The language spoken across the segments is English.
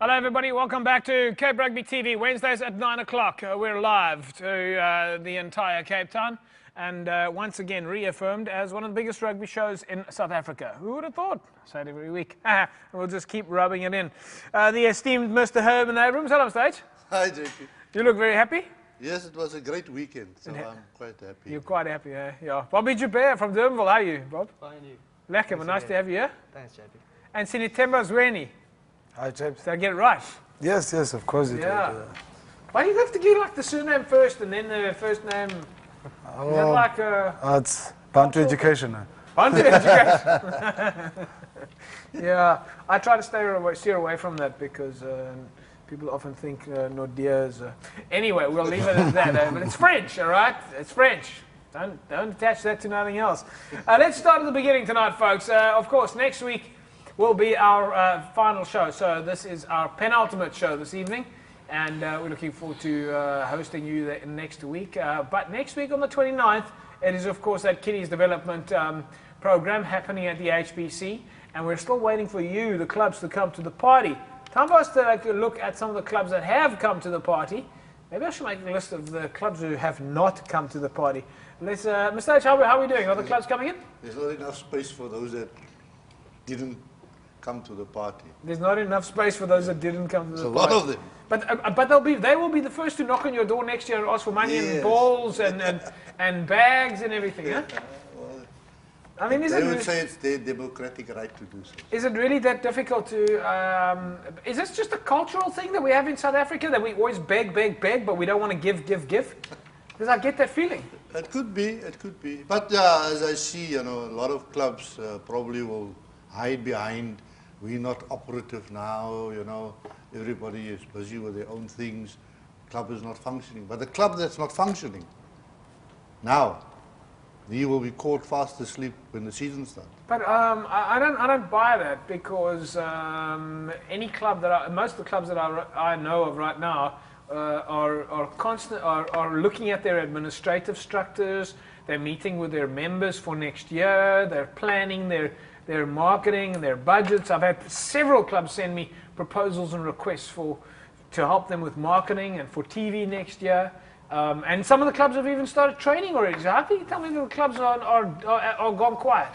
Hello everybody, welcome back to Cape Rugby TV. Wednesdays at 9 o'clock. We're live to the entire Cape Town and once again reaffirmed as one of the biggest rugby shows in South Africa. Who would have thought? I say it every week. We'll just keep rubbing it in. The esteemed Mr. Herman Abrams, hello stage. Hi JP. You look very happy? Yes, it was a great weekend, so I'm quite happy. You're quite happy, eh? Yeah. Bobby Joubert from Durbanville, how are you, Bob? Fine, you. Lekker, nice to have you here. Thanks, JP. And Sinitemba Zweni. Hi, James. Did I get it right? Yes, of course you did. Why do you have to do like the surname first and then the first name? Is that like it's bound to education. Bound to education. Yeah, I try to steer away from that because people often think Nordia is... Anyway, we'll leave it at that. But it's French, all right? It's French. Don't attach that to nothing else. Let's start at the beginning tonight, folks. Of course, next week will be our final show. So this is our penultimate show this evening. And we're looking forward to hosting you next week. But next week on the 29th, it is, of course, that Kiddies Development program happening at the HBC. And we're still waiting for you, the clubs, to come to the party. Time for us to look at some of the clubs that have come to the party. Maybe I should make a list of the clubs who have not come to the party. Let's, Mr. H, how are we doing? Are the clubs coming in? There's not enough space for those that didn't come to the party. There's not enough space for those that didn't come to the party. There's a lot of them. But they will be the first to knock on your door next year and ask for money and balls and bags and everything, huh? Well, I mean, they would say it's their democratic right to do so. Is it really that difficult to... is this just a cultural thing that we have in South Africa, that we always beg, but we don't want to give? Because I get that feeling. It could be. But as I see, a lot of clubs probably will hide behind, we're not operative now, everybody is busy with their own things, club is not functioning. But the club that's not functioning now, he will be caught fast asleep when the season starts. But I don't buy that, because any club most of the clubs that I know of right now are looking at their administrative structures. They're meeting with their members for next year. They're planning their marketing, their budgets. I've had several clubs send me proposals and requests to help them with marketing and for TV next year. And some of the clubs have even started training already. So how can you tell me that the clubs are gone quiet?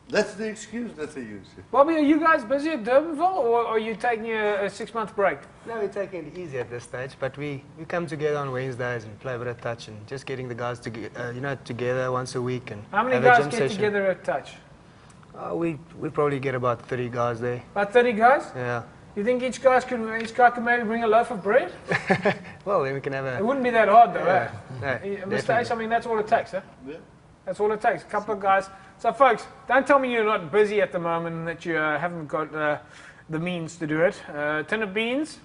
That's the excuse that they use. Bobby, are you guys busy at Durbanville, or are you taking a 6-month break? No, we're taking it easy at this stage, but we come together on Wednesdays and play a bit of touch and just getting the guys together once a week. And how many guys get together at touch? We probably get about 30 guys there. About 30 guys? Yeah. You think each guy could maybe bring a loaf of bread? Well, then we can have a... It wouldn't be that hard though, yeah. eh? No, Mr. H, I mean, that's all it takes, huh? Yeah. That's all it takes, a couple of guys. So folks, don't tell me you're not busy at the moment and that you haven't got the means to do it. A tin of beans,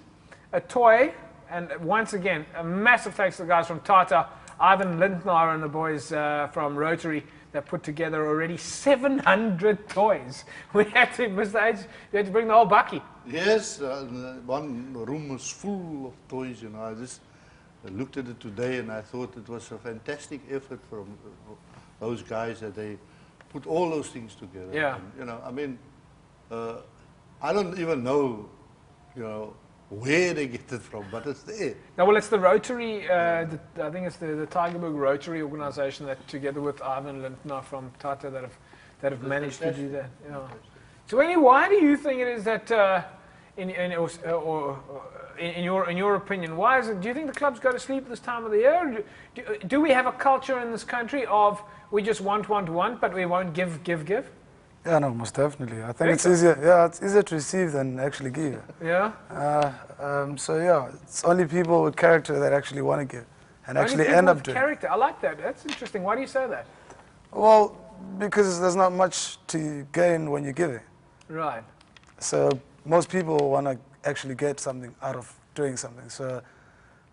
a toy, and once again, a massive thanks to the guys from Tata, Ivan Lindner and the boys from Rotary that put together already 700 toys. We had to, Mr. H, you had to bring the whole bucky. Yes, one room was full of toys, I just looked at it today and I thought it was a fantastic effort from those guys that they put all those things together. Yeah. And, I mean, I don't even know, where they get it from, but it's there. No, well, it's the Rotary, I think it's the Tygerberg Rotary organization that, together with Ivan Lindner from Tata, that have managed to do that. Yeah. So, anyway, why do you think it is that, in your opinion, why is it? Do you think the clubs go to sleep this time of the year? Do we have a culture in this country of we just want, but we won't give? Yeah, no, most definitely. I think it's easier. Yeah, it's easier to receive than actually give. Yeah. So yeah, it's only people with character that actually want to give and only actually people end up with doing. Character. I like that. That's interesting. Why do you say that? Well, because there's not much to gain when you're giving. Right. So most people want to actually get something out of doing something. So.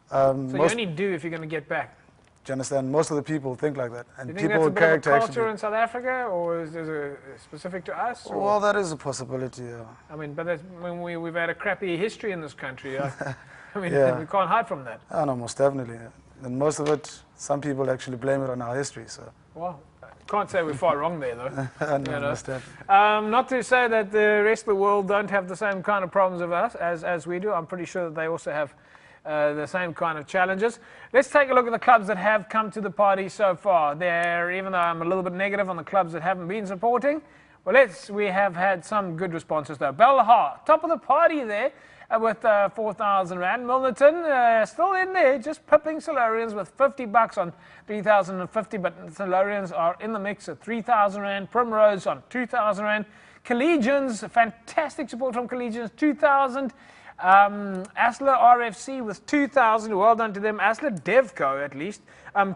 So you only do if you're going to get back. Do you understand? Most of the people think like that, and do you think people that's with a bit character of a culture actually. in South Africa, or is there a specific to us? Or? Well, that is a possibility. Yeah. I mean, but that's when we've had a crappy history in this country. I mean, Yeah. we can't hide from that. I know, most definitely. And most of it, some people actually blame it on our history. So. Well, Can't say we're far wrong there, though. No, You know. most definitely. Not to say that the rest of the world don't have the same kind of problems of us as we do. I'm pretty sure that they also have the same kind of challenges. Let's take a look at the clubs that have come to the party so far. Even though I'm a little bit negative on the clubs that haven't been supporting, well, we have had some good responses though. Belhar, top of the party there with 4,000 Rand. Milnerton still in there, just pipping Silurians with $50 on 3,050, but Silurians are in the mix at 3,000 Rand. Primrose on 2,000 Rand. Collegians, fantastic support from Collegians, 2,000. Asler RFC with 2,000. Well done to them. Asler Devco at least.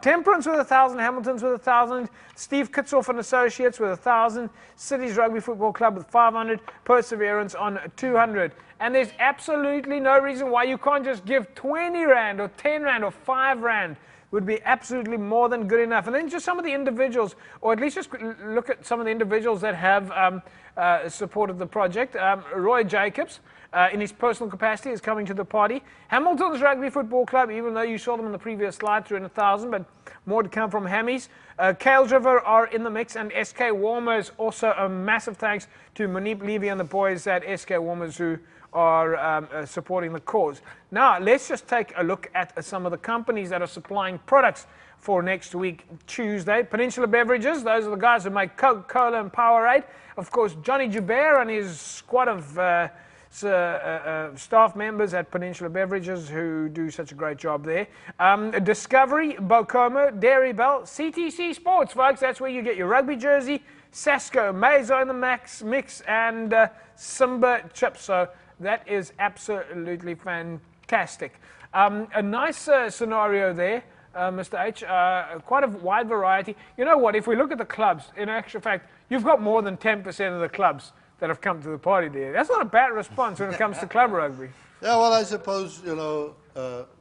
Temperance with 1,000. Hamilton's with 1,000. Steve Kitsoff and Associates with 1,000. Cities Rugby Football Club with 500. Perseverance on 200. And there's absolutely no reason why you can't just give 20 Rand or 10 Rand or 5 Rand. Would be absolutely more than good enough. And then just some of the individuals, or at least just look at some of the individuals that have supported the project. Roy Jacobs, in his personal capacity, is coming to the party. Hamilton's Rugby Football Club, even though you saw them on the previous slide, threw in 1,000, but more to come from Hammies. Kale River are in the mix, and SK Warmers. Also a massive thanks to Monique Levy and the boys at SK Warmers who are supporting the cause. Now, let's just take a look at some of the companies that are supplying products for next week, Tuesday. Peninsula Beverages, those are the guys who make Coca-Cola and Powerade. Of course, Johnny Joubert and his squad of staff members at Peninsula Beverages who do such a great job there. Discovery, Bocomo, Dairy Bell, CTC Sports, folks, that's where you get your rugby jersey, Sasco, Maizo in the mix, and Simba chips. So that is absolutely fantastic. A nice scenario there, Mr. H. Quite a wide variety. You know what? If we look at the clubs, in actual fact, you've got more than 10% of the clubs that have come to the party there. That's not a bad response when it comes to club rugby. Yeah, well, I suppose, you know,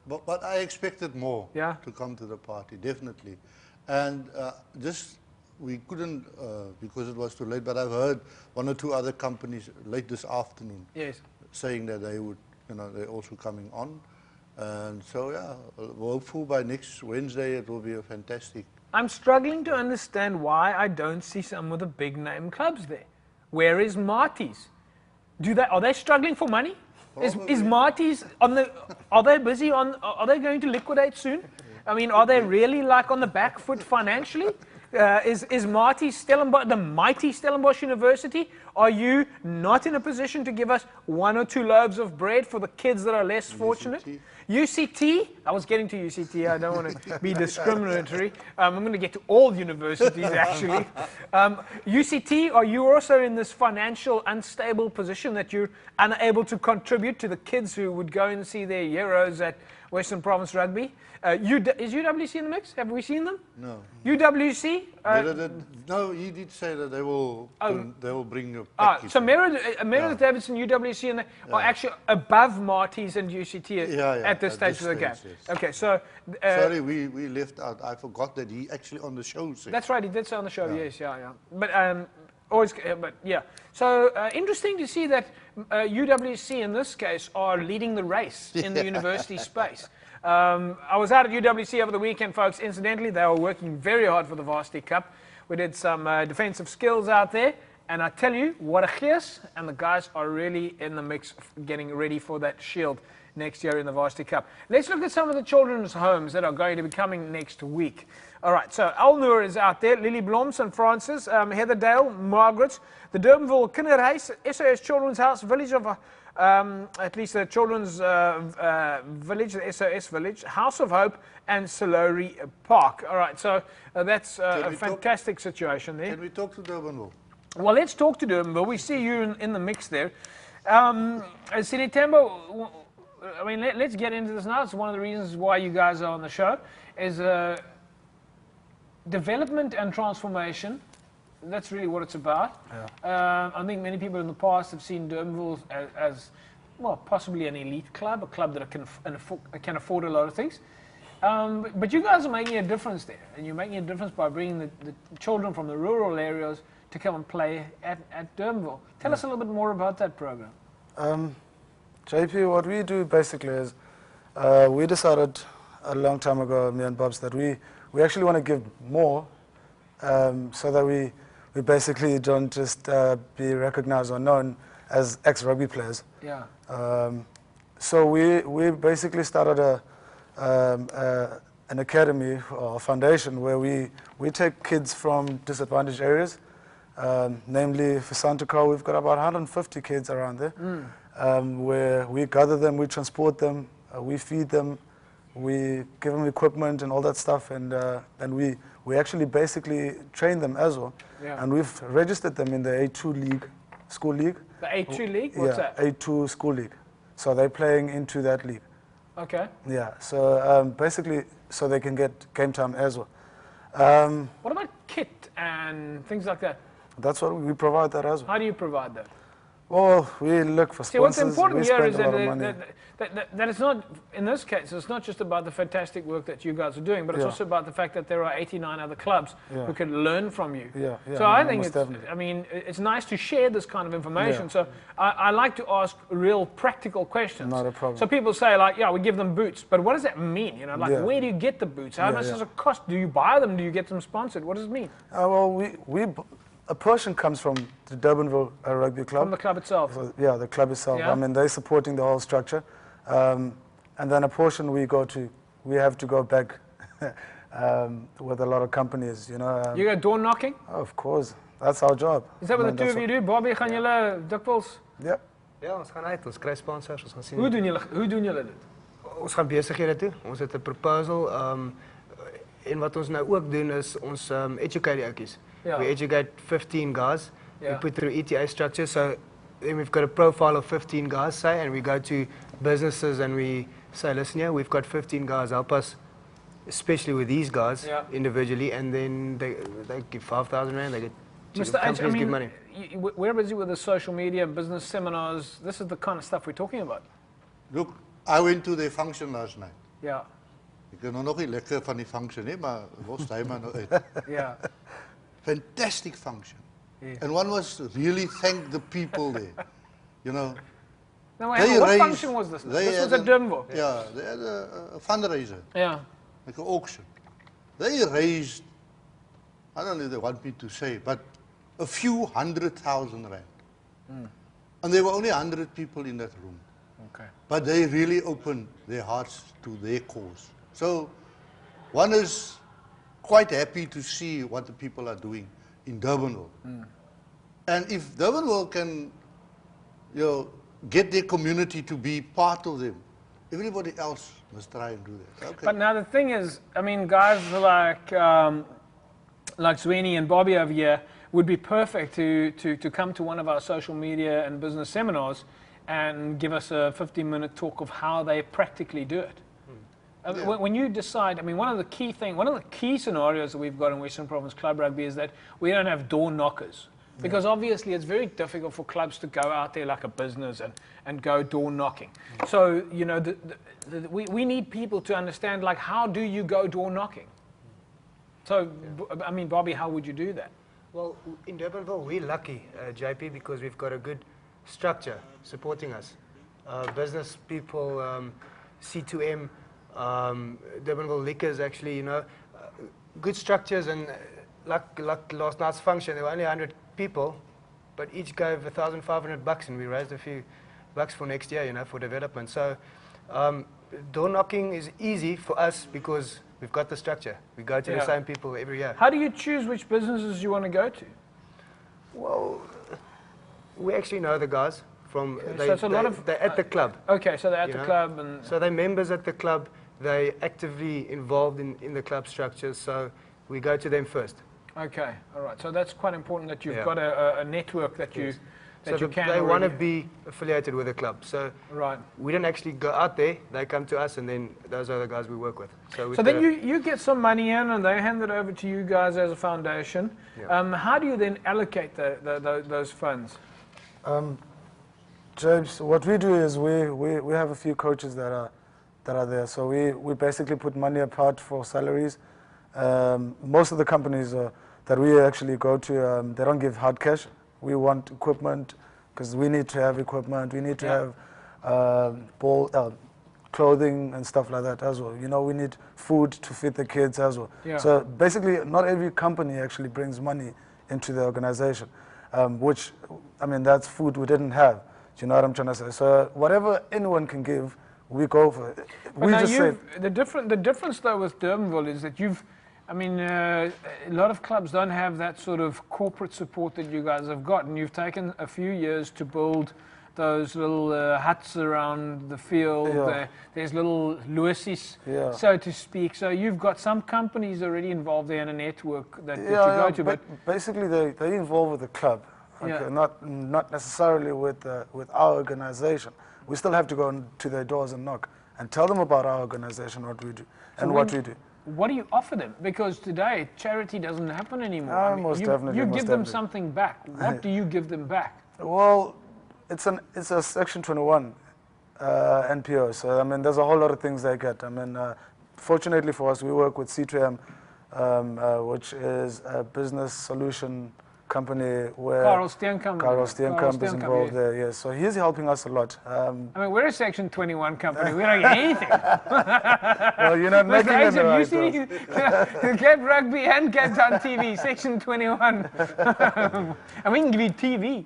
but I expected more Yeah. to come to the party, definitely. And we couldn't, because it was too late, but I've heard one or two other companies late this afternoon saying that they would, you know, they're also coming on. And so, yeah, hopefully by next Wednesday it will be a fantastic. I'm struggling to understand why I don't see some of the big name clubs there. Where is Marty's? Are they struggling for money? Is Marty's are they busy are they going to liquidate soon? I mean, are they really like on the back foot financially? Is Marty's Stellenbosch, the mighty Stellenbosch University, are you not in a position to give us 1 or 2 loaves of bread for the kids that are less fortunate? UCT, I was getting to UCT, I don't want to be discriminatory. I'm going to get to all universities actually. UCT, are you also in this financial unstable position that you're unable to contribute to the kids who would go and see their heroes at Western Province Rugby? Is UWC in the mix? Have we seen them? No. UWC? No, he did say that they will bring a package. So Meredith Davidson, UWC, and are actually above Marty's and UCT at this stage of the game. Yes. Okay, so... Sorry, we left out. I forgot that he actually on the show said. That's right, he did say on the show, yes, yeah. But yeah. So interesting to see that UWC in this case are leading the race in the university space. I was out at UWC over the weekend, folks. Incidentally, they were working very hard for the Varsity Cup. We did some defensive skills out there, and I tell you, what a gees, and the guys are really in the mix getting ready for that shield next year in the Varsity Cup. Let's look at some of the children's homes that are going to be coming next week. All right, so Alnur is out there, Lily Blom, St. Francis, Heatherdale, Margaret, the Durbanville Kinderhuis, SOS Children's House, Village of... at least the Children's Village, the SOS Village, House of Hope, and Solari Park. All right, so that's a fantastic situation there. Can we talk to Durbanville? Well, let's talk to Durbanville. We see you in the mix there. Sinitembo, I mean, let's get into this now. It's one of the reasons why you guys are on the show, is development and transformation. That's really what it's about. Yeah. I think many people in the past have seen Durbanville as well, possibly an elite club, a club that can afford a lot of things. But you guys are making a difference there, and you're making a difference by bringing the children from the rural areas to come and play at Durbanville. Tell us a little bit more about that program. JP, what we do basically is we decided a long time ago, me and Bobs, that we actually want to give more so that we basically don't just be recognized or known as ex-rugby players. Yeah. So we basically started an academy or foundation where we take kids from disadvantaged areas. Namely, for Santikau, we've got about 150 kids around there, where we gather them, we transport them, we feed them, we give them equipment and all that stuff, and we actually basically train them as well. Yeah. And we've registered them in the A2 league, school league. The A2 league? What's yeah, that? A2 school league. So they're playing into that league. Okay. Yeah, so basically, so they can get game time as well. What about kit and things like that? That's what we provide that as well. How do you provide that? Well, we look for sponsors. See, what's important we here spend is a lot of money. that it's not, in this case, it's not just about the fantastic work that you guys are doing, but it's Yeah. also about the fact that there are 89 other clubs Yeah. who can learn from you. Yeah, yeah, So I no, think most it's, definitely. I mean, it's nice to share this kind of information. Yeah. So I like to ask real practical questions. Not a problem. So people say like, yeah, we give them boots, but what does that mean? You know, like Yeah. where do you get the boots? How Yeah, much yeah. does it cost? Do you buy them? Do you get them sponsored? What does it mean? Well, a portion comes from the Durbanville Rugby Club. From the club itself? So, yeah, the club itself. Yeah. I mean, they're supporting the whole structure. And then a portion we have to go back with a lot of companies, you know. You go door knocking? Of course, that's our job. Is that what I the mean, two of you do? Bobby, gaan julle dikwels? Yeah. Ja, ons gaan uit, ons kry sponsors, ons gaan sien. Hoe doen julle dit? Ons gaan besighede toe. Ons het 'n proposal en wat ons nou ook doen is ons educate die ouetjies. Ja. We educate 15 guys. Ja. We put through ETA structure, so then we've got a profile of 15 guys, say, and we go to businesses and we say, listen here, we've got 15 guys, help us, especially with these guys Yeah. individually, and then they give 5,000 rand, they get Mr. H, I companies give mean, money. we're busy with the social media, business seminars. This is the kind of stuff we're talking about. Look, I went to the function last night. Yeah, Ik kan nog niet lekker van die function, hè, maar was hij maar nou uit. yeah. Fantastic function. Yeah. And one was to really thank the people there. You know, Now, wait, They what raised- function was this? they This was had at Durbanville. yeah, they had a fundraiser, Yeah. like an auction. They raised, I don't know if they want me to say, but a few 100,000 rand. And there were only 100 people in that room. Okay. But they really opened their hearts to their cause. So one is quite happy to see what the people are doing in Durbanville. And if Durbanville can, get their community to be part of them, everybody else must try and do that. Okay. But now the thing is, I mean, guys like Zwini and Bobby over here would be perfect to come to one of our social media and business seminars and give us a 15-minute talk of how they practically do it. Yeah. When you decide, I mean, one of the key scenarios that we've got in Western Province Club Rugby is that we don't have door knockers. Because obviously it's very difficult for clubs to go out there like a business and go door knocking. So, you know, we need people to understand, like, how do you go door knocking? So, I mean, Bobby, how would you do that? Well, in Durbanville, we're lucky, JP, because we've got a good structure supporting us. Business people, C2M, Durbanville Liquors, actually, you know, good structures. And like last night's function, there were only 100 people, but each gave $1,500, and we raised a few bucks for next year, you know, for development. So door knocking is easy for us because we've got the structure. We go to the same people every year. How do you choose which businesses you want to go to? Well, we actually know the guys from so it's a lot of they're at the club. Okay, so they're at You the know? club, and So they're members at the club. They're actively involved in the club structures. So we go to them first. okay, all right. So that's quite important that you've Yeah. got a network that you that So you can. they want to already- be affiliated with the club. So right. we don't actually go out there. They come to us, and then those are the guys we work with. So, we've So then got you get some money in, and they hand it over to you guys as a foundation. Yeah. How do you then allocate those funds? James, what we do is we have a few coaches that are there. So we basically put money apart for salaries. Most of the companies that we actually go to, they don't give hard cash. We want equipment because we need to have equipment. We need to have clothing and stuff like that as well. You know, we need food to feed the kids as well. Yeah. So basically, not every company actually brings money into the organization, which, I mean, that's food we didn't have. Do you know what I'm trying to say? So whatever anyone can give, we go for it. But We now just say, the difference though with Durbanville is that a lot of clubs don't have that sort of corporate support that you guys have got, and you've taken a few years to build those little huts around the field. Yeah. There's little Luisis, Yeah. so to speak. So you've got some companies already involved there in a network that you go to. But basically they involve with the club, okay, Yeah. not necessarily with our organization. We still have to go to their doors and knock and tell them about our organization, what we do, what we do. what do you offer them? Because today charity doesn't happen anymore. Most you definitely, you most give them definitely. something back. What do you give them back? Well, it's a Section 21 NPO. So I mean, there's a whole lot of things they get. I mean, fortunately for us, we work with C2M, which is a business solution company where Karel Steenkamp is involved there. Yes, so he's helping us a lot. I mean, we're a Section 21 company. We don't get anything. Well, you're not making it Mr. right. you see, Cape Rugby and Cape Town TV, Section 21. And we can give you TV.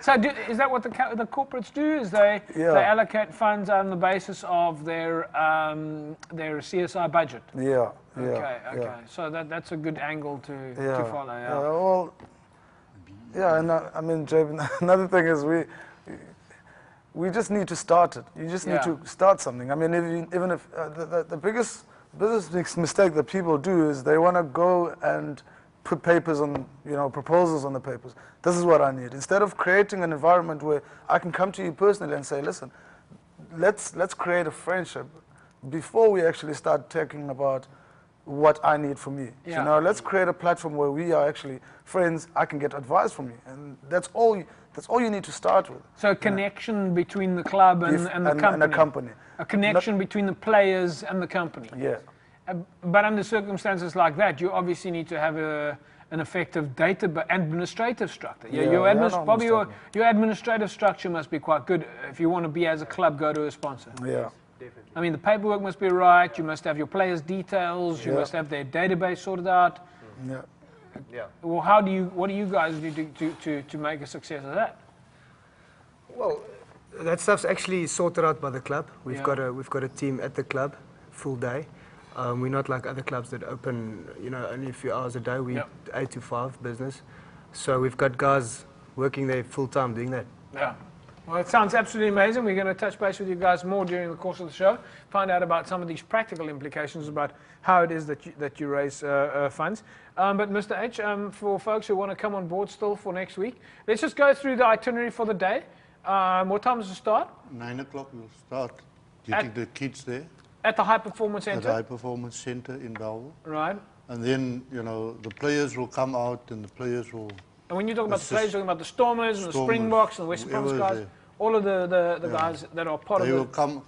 So is that what the corporates do? Is they allocate funds on the basis of their CSI budget? Yeah. Okay. Yeah. So that's a good angle to follow. And I mean, Jay, another thing is we just need to start it. You just need to start something. I mean, even if the biggest mistake that people do is they want to go and put papers on, proposals on the papers. This is what I need. Instead of creating an environment where I can come to you personally and say, listen, let's create a friendship before we actually start talking about what I need from you. Yeah. Let's create a platform where we are actually friends. I can get advice from you, and that's all you need to start with. So a connection between the club and the company. And a company. A connection between the players and the company. Yeah. But under circumstances like that, you obviously need to have an effective administrative structure. Your administrative structure must be quite good if you want to be, as a club, go to a sponsor. Yeah. Definitely. I mean, the paperwork must be right. You must have your players' details. You must have their database sorted out. Yeah. Yeah. Well, what do you guys do to make a success of that? Well, that stuff's actually sorted out by the club. We've Yeah. got a team at the club, full day. We're not like other clubs that open, only a few hours a day. We 8 to 5 business. So we've got guys working there full time doing that. Yeah. Well, it sounds absolutely amazing. We're going to touch base with you guys more during the course of the show, find out about some of these practical implications about how it is that you raise funds. But Mr. H, for folks who want to come on board still for next week, let's just go through the itinerary for the day. What time does it start? 9 o'clock we'll start getting the kids there. At the High Performance At Centre? the High Performance Centre in Bellville. Right. And then, the players will come out and the players will... And when you talk about the players, you're talking about the Stormers and the Springboks and the West Province guys, all of the guys that are part of it. They will come.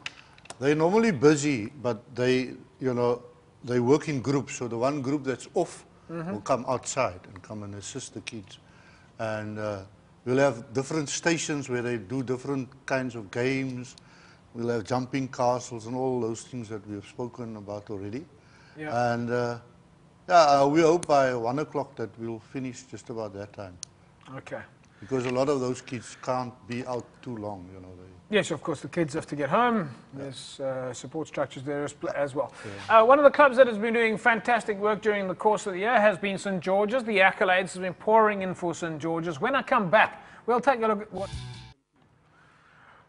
They're normally busy, but they work in groups. So the one group that's off will come outside and come and assist the kids. And we'll have different stations where they do different kinds of games. We'll have jumping castles and all those things that we have spoken about already. Yeah. And we hope by 1 o'clock that we'll finish just about that time. Okay. Because a lot of those kids can't be out too long, Yes, of course, the kids have to get home. There's support structures there as well. Yeah. One of the clubs that has been doing fantastic work during the course of the year has been St. George's. The accolades have been pouring in for St. George's. When I come back, we'll take a look at what...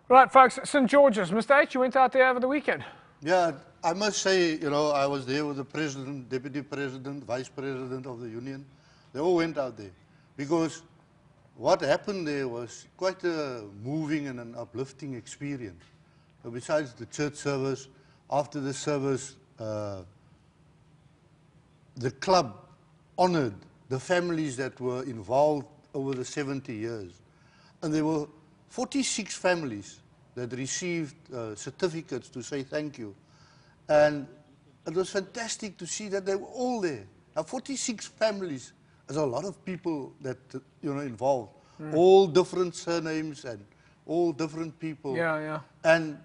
Right, folks, St. George's. Mr. H, you went out there over the weekend. Yeah, I must say, I was there with the president, deputy president, vice president of the union. They all went out there because what happened there was quite a moving and an uplifting experience. So besides the church service, after the service, the club honored the families that were involved over the 70 years. And there were 46 families that received certificates to say thank you. And it was fantastic to see that they were all there. Now, 46 families is a lot of people that, involved. All different surnames and all different people. Yeah, yeah. And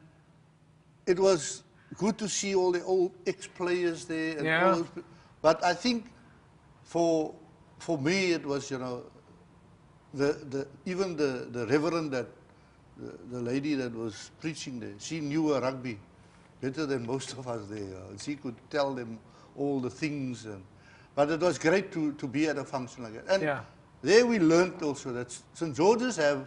it was good to see all the old ex-players there. And Yeah. all those, but I think for me it was, you know, even the reverend that, the lady that was preaching there, she knew a rugby better than most of us there. She could tell them all the things. But it was great to be at a function like that. And Yeah. there we learned also that St. George's have,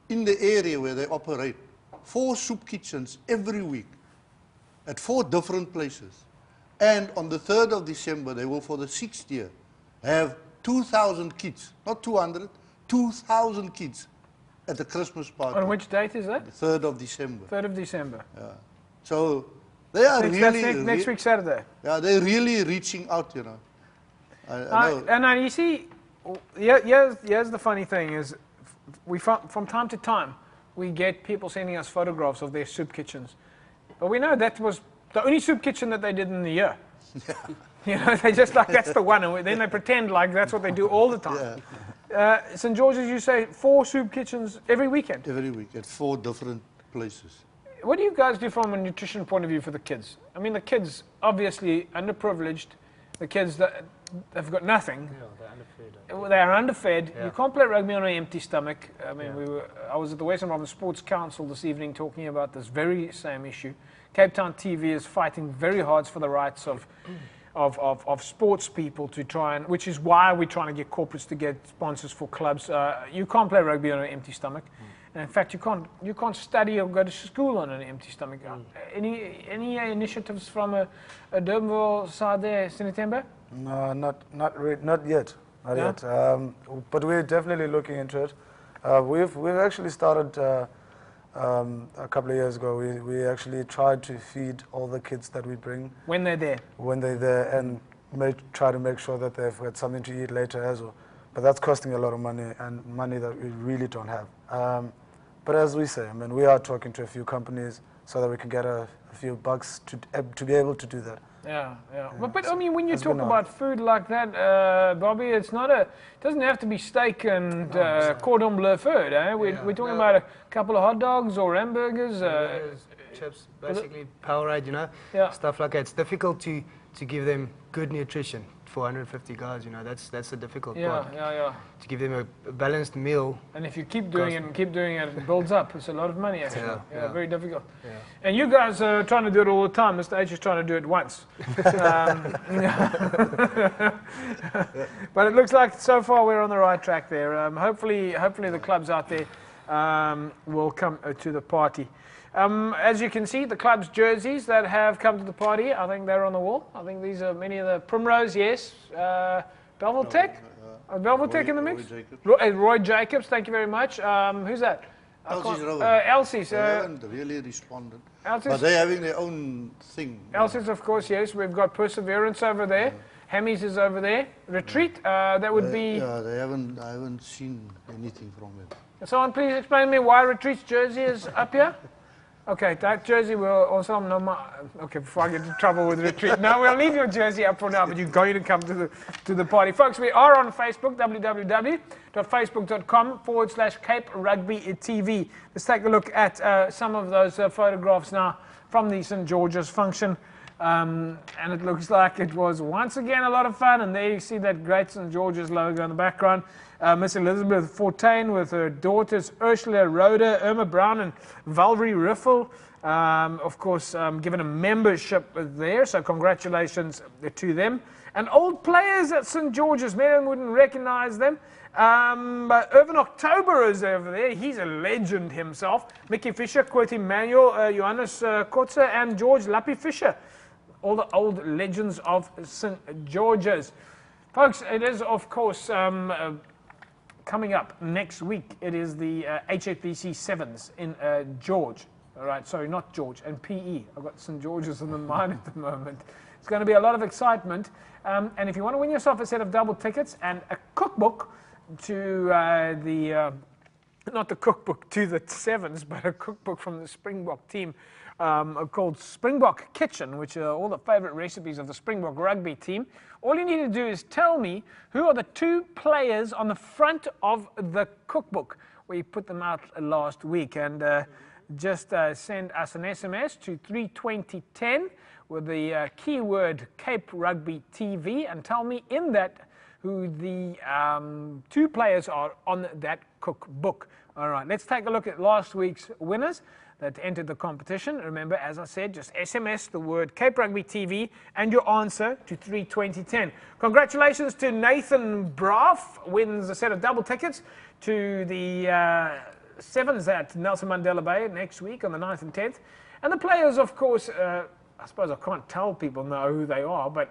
in the area where they operate, 4 soup kitchens every week at 4 different places. And on the 3rd of December, they will, for the 6th year, have 2,000 kids, not 200, 2,000 kids at the Christmas party. On which date is that? The 3rd of December. 3rd of December. Yeah. So they are Next week Saturday. Yeah, they're really reaching out, you know. I know. And you see, here's the funny thing is, from time to time, we get people sending us photographs of their soup kitchens. But we know that was the only soup kitchen that they did in the year. You know, they just like, that's the one, and then they pretend like that's what they do all the time. Yeah. St. George's, you say 4 soup kitchens every weekend? Every week at 4 different places. What do you guys do from a nutrition point of view for the kids? I mean, the kids, obviously underprivileged, the kids that have got nothing. Yeah, they're underfed. They are underfed. Yeah. You can't play rugby on an empty stomach. I mean, I was at the Western Province Sports Council this evening talking about this very same issue. Cape Town TV is fighting very hard for the rights of sports people to try and, which is why we're trying to get corporates to get sponsors for clubs. You can't play rugby on an empty stomach. And in fact, you can't study or go to school on an empty stomach. Any initiatives from a Durbanville side there, Senatemba? No, not yet. Not Yeah? yet. But we're definitely looking into it. We've actually started a couple of years ago. We actually tried to feed all the kids that we bring When they're there. and try to make sure that they've got something to eat later as well. But that's costing a lot of money, and money that we really don't have. But as we say, I mean, we are talking to a few companies so that we can get a few bucks to be able to do that. Yeah. But I mean, when you It's talk been about food like that, Bobby, it doesn't have to be steak and cordon bleu food, eh? We're talking about a couple of hot dogs or hamburgers. Chips, basically Powerade, you know, Yeah. stuff like that. It's difficult to give them good nutrition for 150 guys, you know. That's the difficult part. Yeah. To give them a balanced meal. And if you keep doing it, it builds up. It's a lot of money, actually. Yeah. Very difficult. Yeah. And you guys are trying to do it all the time. Mr. H is trying to do it once. But it looks like so far we're on the right track there. Hopefully the clubs out there will come to the party. As you can see, the club's jerseys that have come to the party, I think they're on the wall. I think these are many of the Primrose, yes. Belleville Tech? Belleville Tech in the mix? Roy Jacobs, thank you very much. Who's that? Elsie's Rowan. Elsie's. They haven't really responded. Elsie's. But they're having their own thing. Elsie's, of course, yes. We've got Perseverance over there. Hammy's is over there. Retreat, that would be... Yeah, I haven't seen anything from them. Someone please explain to me why Retreat's jersey is up here? Okay, that jersey will also okay, before I get into trouble with Retreat. No, we'll leave your jersey up for now, but you're going to come to the party. Folks, we are on Facebook, www.facebook.com/Cape Rugby TV. Let's take a look at some of those photographs now from the St. George's function. And it looks like it was once again a lot of fun. And there you see that great St. George's logo in the background. Miss Elizabeth Fortain with her daughters Ursula Roder, Irma Brown and Valerie Riffle. Of course, given a membership there, so congratulations to them. And old players at St. George's, many of them wouldn't recognize them. But Irvin October is over there. He's a legend himself. Mickey Fisher, Kurt Emmanuel, Johannes Kotze, and George Lappy Fisher. All the old legends of St. George's. Folks, it is, of course, coming up next week. It is the HSBC Sevens in George. All right, sorry, not George, and PE. I've got St. George's in the mind at the moment. It's going to be a lot of excitement. And if you want to win yourself a set of double tickets and a cookbook to not the cookbook to the Sevens, but a cookbook from the Springbok team called Springbok Kitchen, which are all the favorite recipes of the Springbok rugby team. All you need to do is tell me who are the 2 players on the front of the cookbook. We put them out last week, and just send us an SMS to 32010 with the keyword Cape Rugby TV and tell me in that who the 2 players are on that cookbook. All right, let's take a look at last week's winners that entered the competition. Remember, as I said, just SMS the word Cape Rugby TV and your answer to 32010. Congratulations to Nathan Braff, wins a set of double tickets to the Sevens at Nelson Mandela Bay next week on the 9th and 10th. And the players, of course, I suppose I can't tell people know who they are, but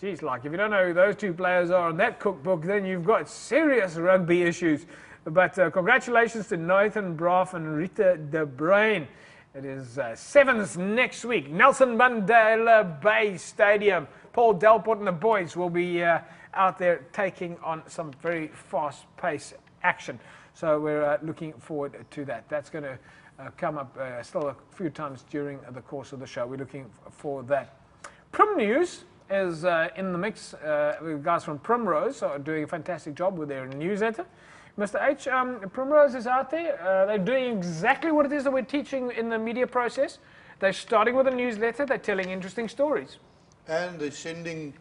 geez, like if you don't know who those 2 players are in that cookbook, then you've got serious rugby issues. But congratulations to Nathan Braff and Rita De Bruin. It is Sevens next week, Nelson Mandela Bay Stadium. Paul Delport and the boys will be out there taking on some very fast-paced action. So we're looking forward to that. That's going to come up still a few times during the course of the show. We're looking for that. Prim News is in the mix. The guys from Primrose are doing a fantastic job with their newsletter. Mr. H, Primrose is out there. They're doing exactly what it is that we're teaching in the media process. They're starting with a newsletter. They're telling interesting stories. And they're sending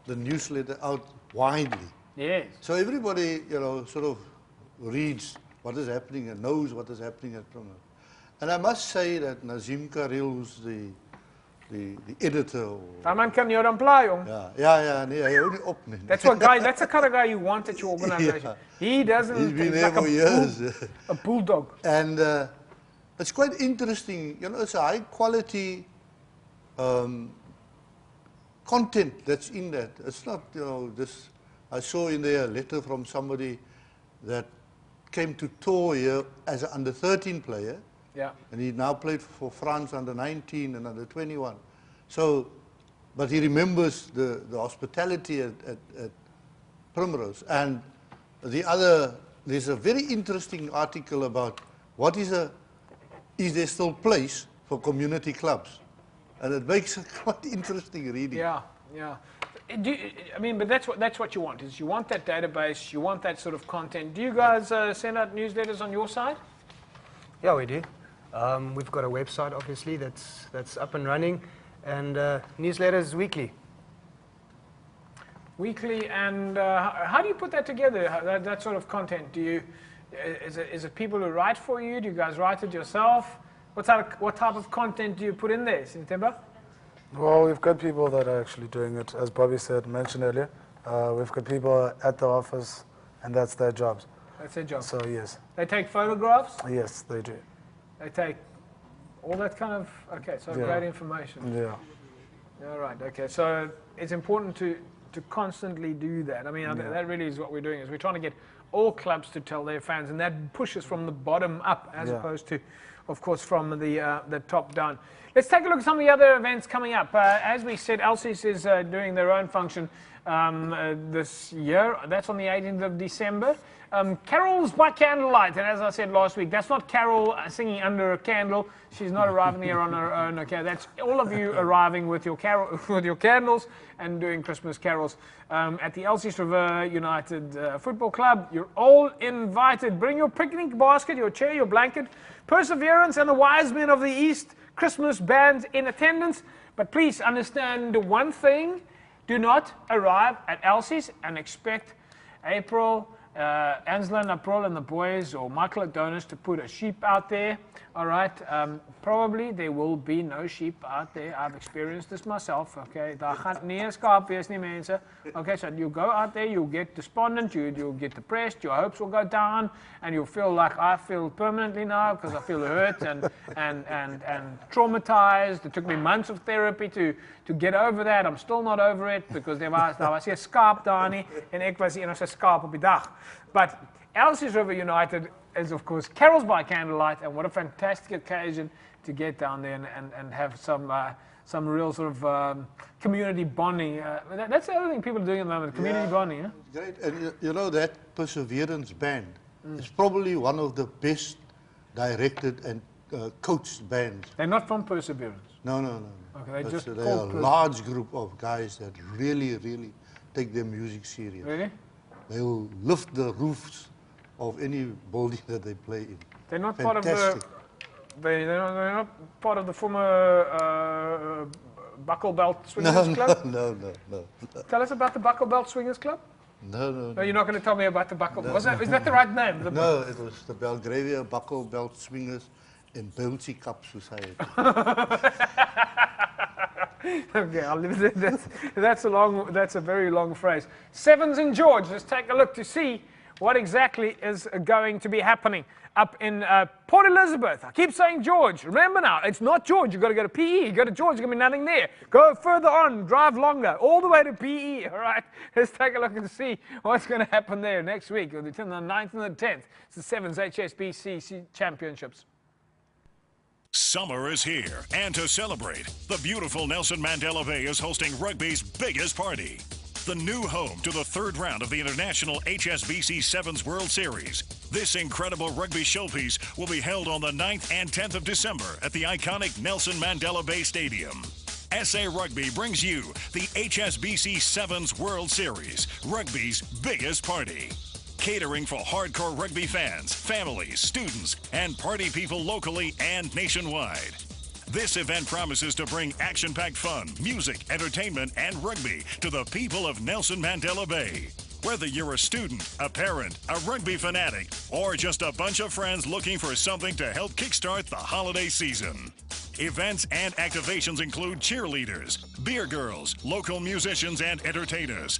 the newsletter out widely. Yes. So everybody, sort of reads what is happening and knows what is happening at Primrose. And I must say that Nazim Karel, who's the editor. Man kan jou dan pla, jong. Ja, nee, hy hou nie op nie. That's the kind of guy you want at your organization. Yeah. He doesn't. He's been he's there like for years. A bulldog. And it's quite interesting. It's a high quality content that's in that. It's not, this. I saw in there a letter from somebody that came to tour here as an under-13 player. Yeah. And he now played for France under 19 and under 21. So, but he remembers the hospitality at Primrose. And there's a very interesting article about is there still place for community clubs? And it makes it quite interesting reading. Yeah. But that's what you want. Is you want that database, you want that sort of content. Do you guys send out newsletters on your side? Yeah, we do. We've got a website, obviously, that's up and running, and newsletters weekly. Weekly, and how do you put that together? That sort of content? Is it people who write for you? Do you guys write it yourself? What type of content do you put in there, Sintemba? Well, we've got people that are actually doing it, as Bobby mentioned earlier. We've got people at the office, and that's their jobs. That's their job. So yes. They take photographs? Yes, they do. They take all that kind of, okay, so great information. Yeah. All right, okay. So it's important to constantly do that. I mean, that really is what we're doing, is we're trying to get all clubs to tell their fans, and that pushes from the bottom up as opposed to, of course, from the top down. Let's take a look at some of the other events coming up. As we said, LCS is doing their own function this year. That's on the 18th of December. Carols by candlelight, and as I said last week, that's not Carol singing under a candle. She's not arriving here on her own. Okay, that's all of you arriving with your candles and doing Christmas carols at the Elsies River United Football Club. You're all invited. Bring your picnic basket, your chair, your blanket. Perseverance and the Wise Men of the East Christmas band in attendance. But please understand one thing: do not arrive at Elsies and expect April. Angela and April and the boys, or Michael Adonis, to put a sheep out there. All right, probably there will be no sheep out there. I've experienced this myself. Okay, daar gaan nie 'n skaap wees nie, mense. Okay, so you go out there, you'll get despondent, you'll get depressed, your hopes will go down, and you'll feel like I feel permanently now because I feel hurt and traumatized. It took me months of therapy to get over that. I'm still not over it because daar was 'n skaap daar nie en ek was die enigste skaap op die dag. But Elsies River United is, of course, Carols by Candlelight, and what a fantastic occasion to get down there and have some real sort of community bonding. That's the other thing people are doing at the moment, community bonding. Yeah? Great, and that Perseverance band is probably one of the best directed and coached bands. They're not from Perseverance? No. Okay, they're a large group of guys that really, really take their music serious. Really? They will lift the roofs of any building that they play in. They're not Fantastic. part of They're not part of the former Buckle Belt Swingers Club? No. Tell us about the Buckle Belt Swingers Club. No. No, you're not going to tell me about the Buckle. Is that the right name? No, it was the Belgravia Buckle Belt Swingers in Bouncy Cup Society. Okay, I'll leave it. That's a very long phrase. Sevens in George. Let's take a look to see what exactly is going to be happening up in Port Elizabeth. I keep saying George. Remember now, it's not George. You've got to go to PE. You go to George, there's going to be nothing there. Go further on, drive longer, all the way to PE. All right, let's take a look and see what's going to happen there next week, between the 9th and the 10th. It's the Sevens HSBC Championships. Summer is here, and to celebrate, the beautiful Nelson Mandela Bay is hosting rugby's biggest party. The new home to the third round of the International HSBC Sevens World Series. This incredible rugby showpiece will be held on the 9th and 10th of December at the iconic Nelson Mandela Bay Stadium. SA Rugby brings you the HSBC Sevens World Series, rugby's biggest party. Catering for hardcore rugby fans, families, students, and party people locally and nationwide. This event promises to bring action-packed fun, music, entertainment, and rugby to the people of Nelson Mandela Bay. Whether you're a student, a parent, a rugby fanatic, or just a bunch of friends looking for something to help kickstart the holiday season. Events and activations include cheerleaders, beer girls, local musicians, and entertainers.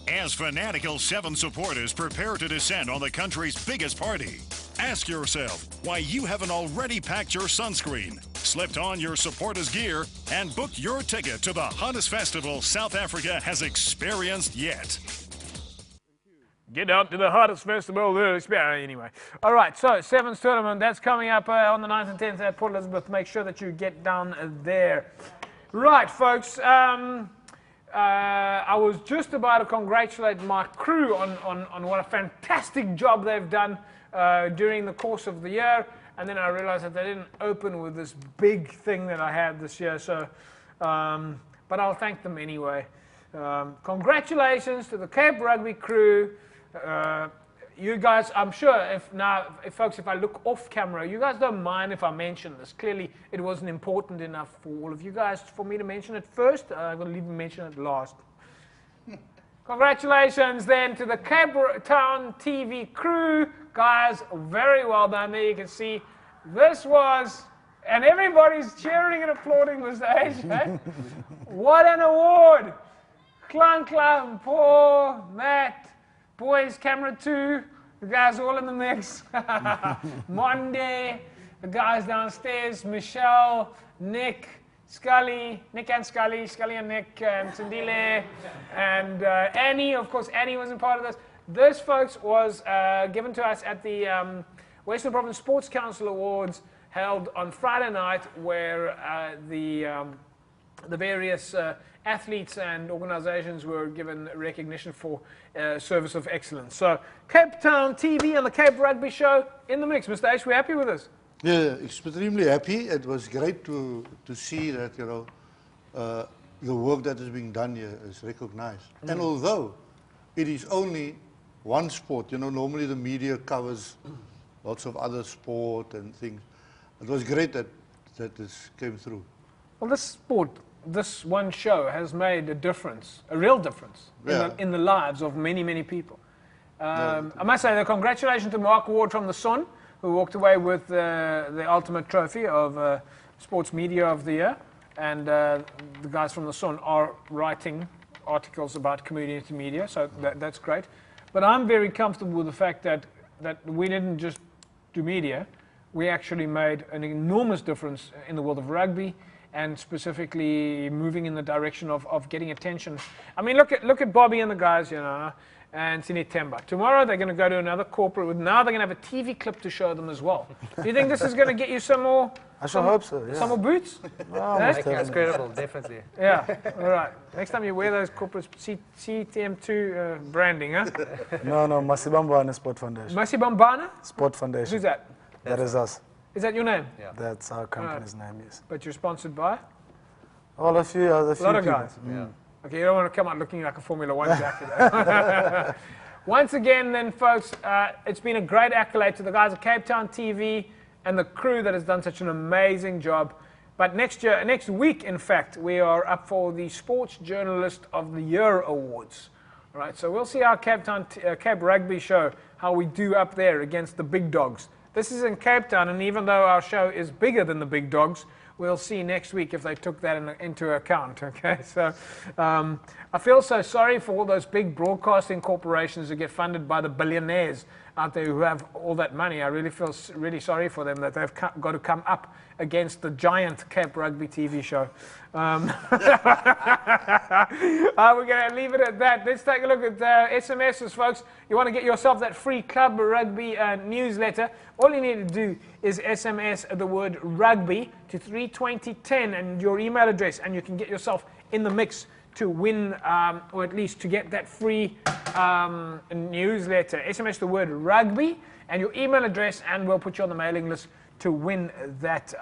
As fanatical Seven supporters prepare to descend on the country's biggest party, ask yourself why you haven't already packed your sunscreen, slipped on your supporters' gear, and booked your ticket to the hottest festival South Africa has experienced yet. Get out to the hottest festival anyway. All right, so Sevens tournament, that's coming up on the 9th and 10th at Port Elizabeth. Make sure that you get down there. Right, folks. I was just about to congratulate my crew on what a fantastic job they've done during the course of the year, and then I realized that they didn't open with this big thing that I had this year, so but I'll thank them anyway. Congratulations to the Cape Rugby crew. You guys, I'm sure if I look off camera, you guys don't mind if I mention this. Clearly, it wasn't important enough for all of you guys for me to mention it first. I'm going to leave mention it last. Congratulations then to the Cape Town TV crew. Guys, very well done there. You can see this was, and everybody's cheering and applauding the stage. Eh? What an award! Klan, Paul, Matt, boys, camera 2, the guys all in the mix. Monday, the guys downstairs, Michelle, Nick, Scully and Nick, and Sandile, and Annie. Of course, Annie wasn't part of this. This, folks, was given to us at the Western Province Sports Council Awards held on Friday night, where the various athletes and organizations were given recognition for service of excellence. So, Cape Town TV and the Cape Rugby Show in the mix. Mr. H, we're happy with this? Yeah, extremely happy. It was great to see that, the work that is being done here is recognized. And although it is only one sport, normally the media covers lots of other sport and things. It was great that this came through. Well, this one show has made a difference, a real difference, in the lives of many, many people. I must say, congratulations to Mark Ward from the Sun, who walked away with the ultimate trophy of Sports Media of the Year. And the guys from the Sun are writing articles about community media, so that's great. But I'm very comfortable with the fact that we didn't just do media, we actually made an enormous difference in the world of rugby, and specifically moving in the direction of getting attention. I mean, look at Bobby and the guys, and Sine Temba. Tomorrow they're going to go to another corporate. Now they're going to have a TV clip to show them as well. Do you think this is going to get you some more? I sure hope so. Yeah. Some more boots? Making us credible, definitely. Yeah. All right. Next time you wear those corporate CTM2 branding, huh? No, Masibambana Sport Foundation. Masibambana? Sport Foundation. Who's that? That is us. Is that your name? Yeah. That's our company's name, yes. But you're sponsored by? All a few other A lot of people. guys. Yeah. Okay, you don't want to come out looking like a Formula One jacket. Once again, then, folks, it's been a great accolade to the guys at Cape Town TV and the crew that has done such an amazing job. But next week, in fact, we are up for the Sports Journalist of the Year Awards. All right, so we'll see our Cape Rugby show, how we do up there against the big dogs. This is in Cape Town, and even though our show is bigger than the big dogs, we'll see next week if they took that into account, okay? So I feel so sorry for all those big broadcasting corporations who get funded by the billionaires out there who have all that money. I really feel really sorry for them that they've got to come up against the giant Cape Rugby TV show. We're going to leave it at that. Let's take a look at SMSs, folks. You want to get yourself that free Club Rugby newsletter. All you need to do is SMS the word rugby to 32010 and your email address, and you can get yourself in the mix to win, or at least to get that free newsletter. SMS the word rugby and your email address, and we'll put you on the mailing list to win that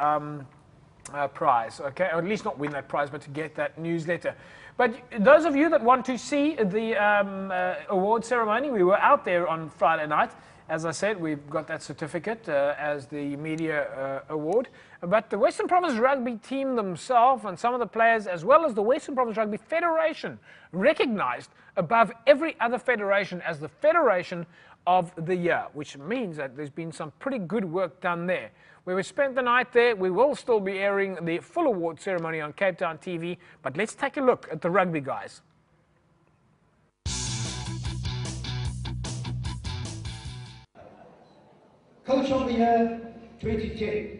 prize, okay? Or at least not win that prize, but to get that newsletter. But those of you that want to see the award ceremony, we were out there on Friday night. As I said, we've got that certificate as the media award. But the Western Province Rugby team themselves and some of the players, as well as the Western Province Rugby Federation, recognized above every other federation as the Federation of the Year, which means that there's been some pretty good work done there. We spent the night there. We will still be airing the full award ceremony on Cape Town TV, but let's take a look at the rugby guys. Coach of the Year 2010.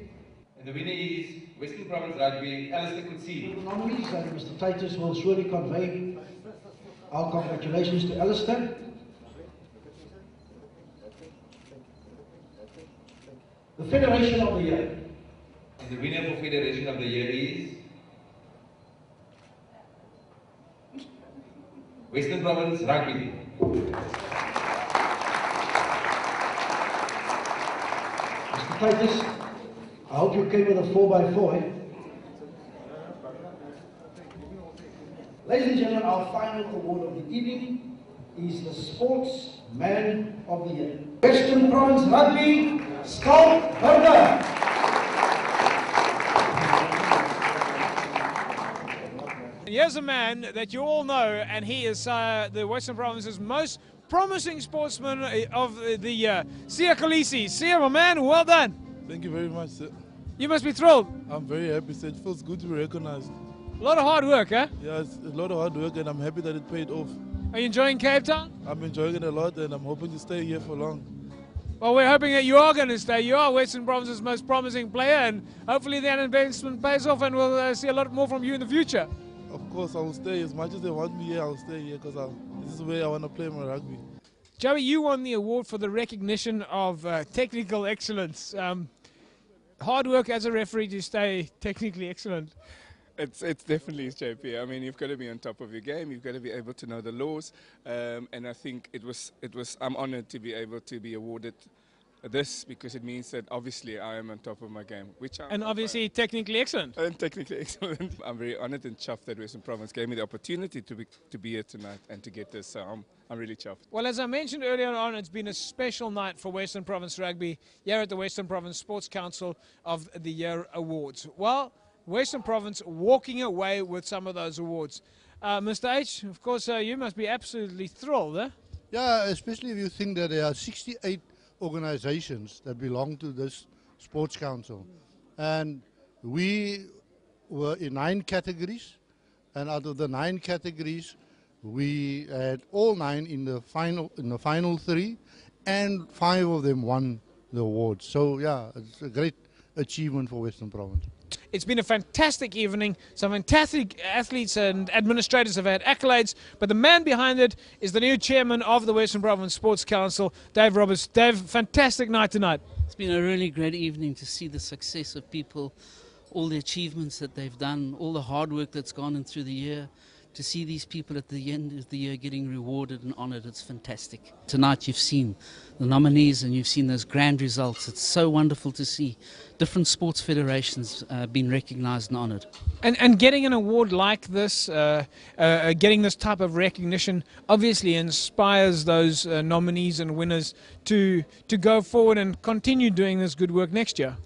And the winner is Western Province Rugby, Alistair Kutsi. The nominees, Mr. Titus will surely convey our congratulations to Alistair. The Federation of the Year. And the winner for Federation of the Year is Western Province Rugby. Mr. Titus, I hope you came with a 4x4. Eh? Ladies and gentlemen, our final award of the evening is the Sportsman of the Year. Western Province Rugby, Scout Burger. Here's a man that you all know, and he is the Western Province's most promising sportsman of the year. Sia Khaleesi. Sia, my man, well done. Thank you very much, sir. You must be thrilled. I'm very happy, sir. It feels good to be recognized. A lot of hard work, huh? Yeah, it's a lot of hard work, and I'm happy that it paid off. Are you enjoying Cape Town? I'm enjoying it a lot, and I'm hoping to stay here for long. Well, we're hoping that you are going to stay. You are Western Province's most promising player, and hopefully that investment pays off, and we'll see a lot more from you in the future. Of course, I will stay. As much as they want me here, I'll stay here, because this is where I want to play my rugby. Joey, you won the award for the recognition of technical excellence. Hard work as a referee to stay technically excellent. It's definitely JP. I mean, you've got to be on top of your game. You've got to be able to know the laws, and I think it was. I'm honoured to be able to be awarded this, because it means that obviously I am on top of my game, and obviously technically excellent. And technically excellent. I'm very honoured and chuffed that Western Province gave me the opportunity to be here tonight and to get this. So I'm really chuffed. Well, as I mentioned earlier on, it's been a special night for Western Province Rugby here at the Western Province Sports Council of the Year Awards. Well, Western Province walking away with some of those awards. Mr. H, of course, you must be absolutely thrilled, eh? Yeah, especially if you think that there are 68 organizations that belong to this sports council. And we were in 9 categories, and out of the 9 categories, we had all 9 in the final 3, and 5 of them won the awards. So yeah, it's a great achievement for Western Province. It's been a fantastic evening. Some fantastic athletes and administrators have had accolades, but the man behind it is the new chairman of the Western Province Sports Council, Dave Roberts. Dave, fantastic night tonight. It's been a really great evening to see the success of people, all the achievements that they've done, all the hard work that's gone in through the year. To see these people at the end of the year getting rewarded and honoured, it's fantastic. Tonight you've seen the nominees and you've seen those grand results. It's so wonderful to see different sports federations being recognised and honoured. And getting an award like this, getting this type of recognition, obviously inspires those nominees and winners to go forward and continue doing this good work next year.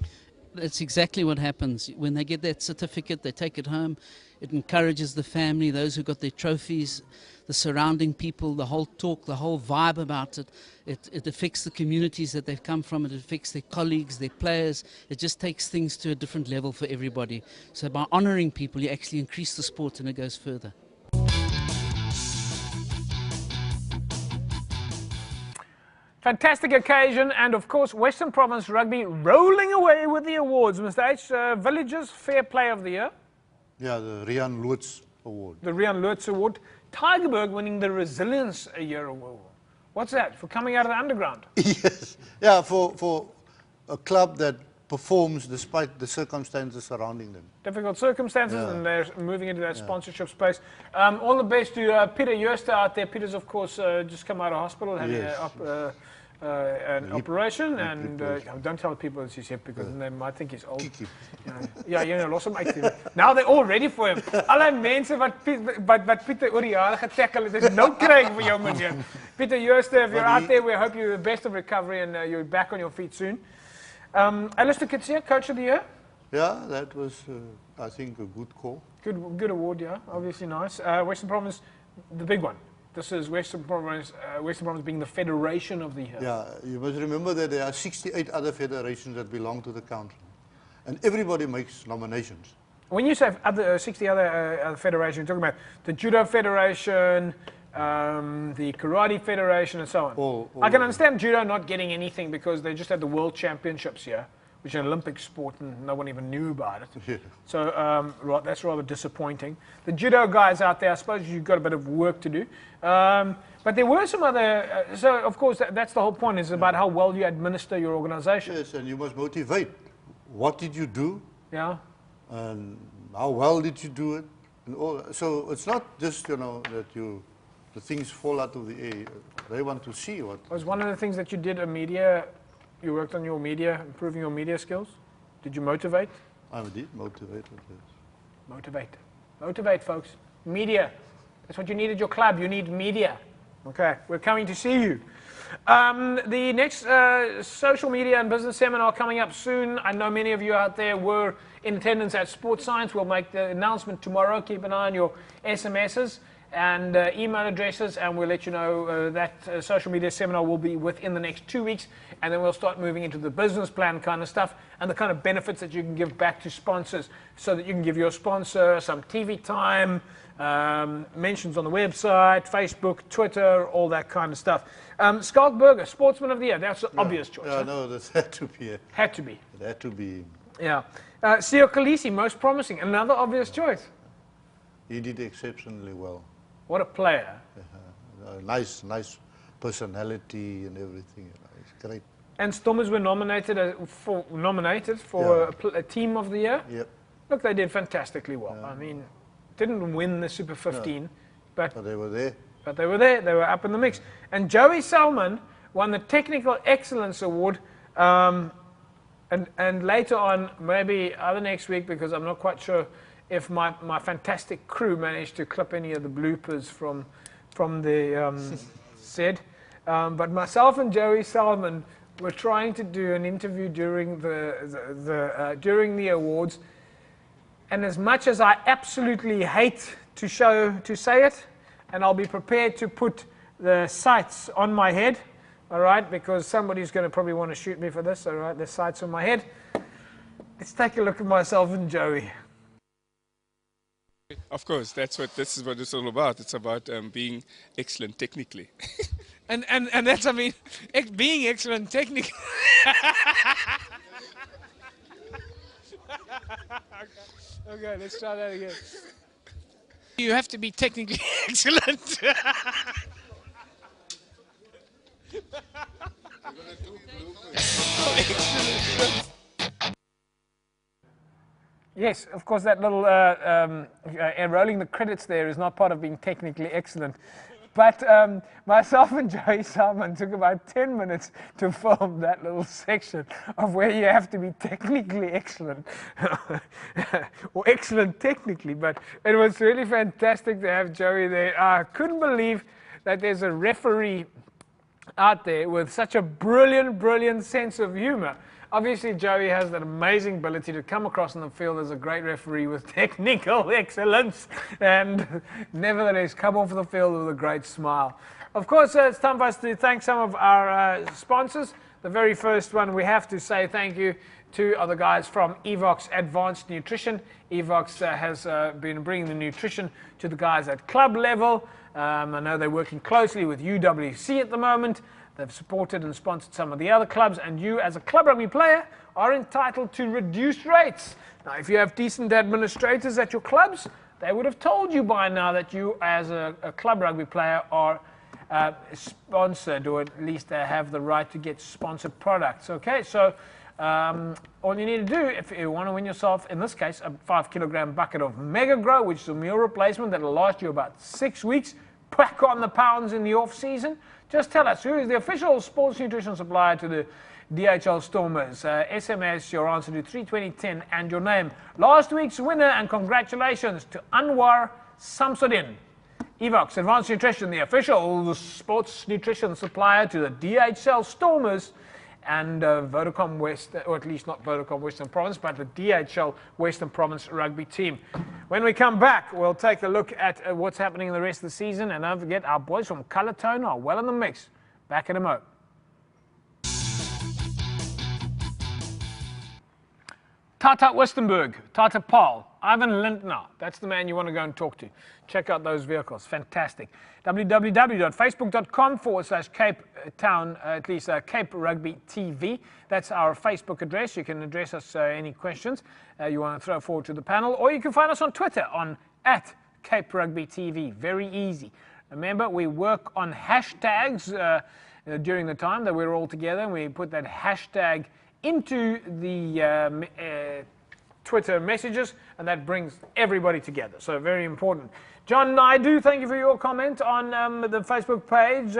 That's exactly what happens. When they get that certificate, they take it home. It encourages the family, those who got their trophies, the surrounding people, the whole talk, the whole vibe about it. It affects the communities that they've come from. It affects their colleagues, their players. It just takes things to a different level for everybody. So by honouring people, you actually increase the sport and it goes further. Fantastic occasion, and of course, Western Province Rugby rolling away with the awards. Mr. H, Villages Fair Play of the Year. Yeah, the Rian Loots Award. The Rian Lutz Award. Tygerberg winning the Resilience a Year Award. What's that? For coming out of the underground? Yes. Yeah, for a club that performs despite the circumstances surrounding them. Difficult circumstances, Yeah. and they're moving into that sponsorship space. All the best to Peter Jooste out there. Peter's, of course, just come out of hospital, having Yes. an operation, and don't tell people it's his hip because they might think he's old. Ja, los hom uit. Now they're all ready for him. Alle mense wat Pieter oor die jare getackle het, is nou kry vir jou meneer. Peter Jooste, if you're out there, we hope you the best of recovery and you're back on your feet soon. Alistair Kitsia, Coach of the Year. Yeah, that was, I think, a good call. Good award, yeah. Obviously nice. Western Province, the big one. This is Western Province being the Federation of the Year. Yeah, you must remember that there are 68 other federations that belong to the country. And everybody makes nominations. When you say 60 other federations, you're talking about the Judo Federation, the Karate Federation, and so on. All I can understand Judo not getting anything because they just had the World Championships here, which is an Olympic sport and no one even knew about it. Yeah. So that's rather disappointing. The Judo guys out there, I suppose you've got a bit of work to do. But there were some other, so of course that's the whole point, is about how well you administer your organization. Yes, and you must motivate. What did you do? Yeah. And how well did you do it? And all. So it's not just, that the things fall out of the air. They want to see what. Was one of the things that you did you worked on your media, improving your media skills? Did you motivate? I did motivate. Motivate. Motivate, folks. Media. That's what you need at your club. You need media. Okay, we're coming to see you. The next social media and business seminar coming up soon. I know many of you out there were in attendance at Sports Science. We'll make the announcement tomorrow. Keep an eye on your SMSs and email addresses, and we'll let you know that social media seminar will be within the next 2 weeks, and then we'll start moving into the business plan kind of stuff and the kind of benefits that you can give back to sponsors, so that you can give your sponsor some TV time, mentions on the website, Facebook, Twitter, all that kind of stuff. Skalk Burger, Sportsman of the Year, that's the obvious choice. Yeah, no, that had to be. Had to be. It had to be. Yeah. Sio Khaleesi, most promising, another obvious choice. He did exceptionally well. What a player. Nice personality and everything. It's great. And Stormers were nominated for a team of the year. Yep. Look, they did fantastically well. I mean, didn't win the Super 15, but they were there. But they were there. They were up in the mix. And Joey Salmon won the Technical Excellence Award. And later on, maybe other next week, because I'm not quite sure if my fantastic crew managed to clip any of the bloopers from the set. But myself and Joey Salmon were trying to do an interview during during the awards. And as much as I absolutely hate to say it, and I'll be prepared to put the sights on my head, all right, because somebody's going to probably want to shoot me for this, all right, the sights on my head. Let's take a look at myself and Joey. Of course, this is what it's all about. It's about being excellent technically. And that's, I mean, being excellent technically. Okay, let's try that again. You have to be technically excellent. Yes, of course, that little rolling the credits there is not part of being technically excellent. But myself and Joey Salmon took about 10 minutes to film that little section of where you have to be technically excellent, or excellent technically. But it was really fantastic to have Joey there. I couldn't believe that there's a referee out there with such a brilliant sense of humor. Obviously, Joey has that amazing ability to come across on the field as a great referee with technical excellence and nevertheless come off the field with a great smile. Of course, it's time for us to thank some of our sponsors. The very first one we have to say thank you to are the guys from Evox Advanced Nutrition. Evox has been bringing the nutrition to the guys at club level. I know they're working closely with UWC at the moment. They've supported and sponsored some of the other clubs, and you as a club rugby player are entitled to reduced rates. Now, if you have decent administrators at your clubs, they would have told you by now that you as a club rugby player are sponsored, or at least have the right to get sponsored products. Okay, so all you need to do if you want to win yourself, in this case, a 5 kilogram bucket of Mega Grow, which is a meal replacement that will last you about 6 weeks, pack on the pounds in the off season. Just tell us who is the official sports nutrition supplier to the DHL Stormers. SMS your answer to 32010 and your name. Last week's winner, and congratulations to Anwar Samsudin. Evox Advanced Nutrition, the official sports nutrition supplier to the DHL Stormers and Vodacom West, or at least not Vodacom Western Province, but the DHL Western Province rugby team. When we come back, we'll take a look at what's happening in the rest of the season, and don't forget, our boys from Colour Tone are well in the mix. Back in a mo. Tata Westenberg, Tata Paul, Ivan Lindner, that's the man you want to go and talk to. Check out those vehicles, fantastic. www.facebook.com/Cape Town, at least Cape Rugby TV. That's our Facebook address. You can address us any questions you want to throw forward to the panel, or you can find us on Twitter on @Cape Rugby TV. Very easy. Remember, we work on hashtags during the time that we're all together, and we put that hashtag into the Twitter messages, and that brings everybody together. So very important. John Naidu, thank you for your comment on the Facebook page.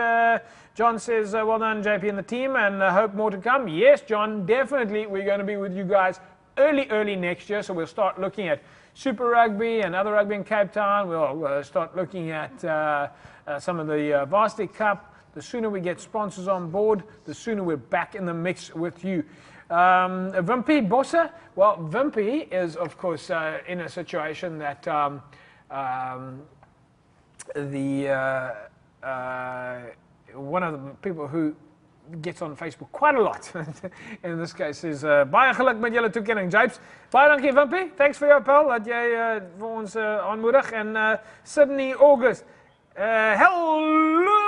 John says, well done, JP and the team, and hope more to come. Yes, John, definitely. We're going to be with you guys early next year, so we'll start looking at Super Rugby and other rugby in Cape Town. We'll start looking at some of the Varsity Cup. The sooner we get sponsors on board, the sooner we're back in the mix with you. Wimpy Bossa, well, Wimpy is, of course, in a situation that one of the people who gets on Facebook quite a lot, in this case, is baie geluk met julle toekenning, Japes. Baie dankie, Wimpy. Thanks vir jou appel dat jy vir ons aanmoedig. En Sydney August, hello,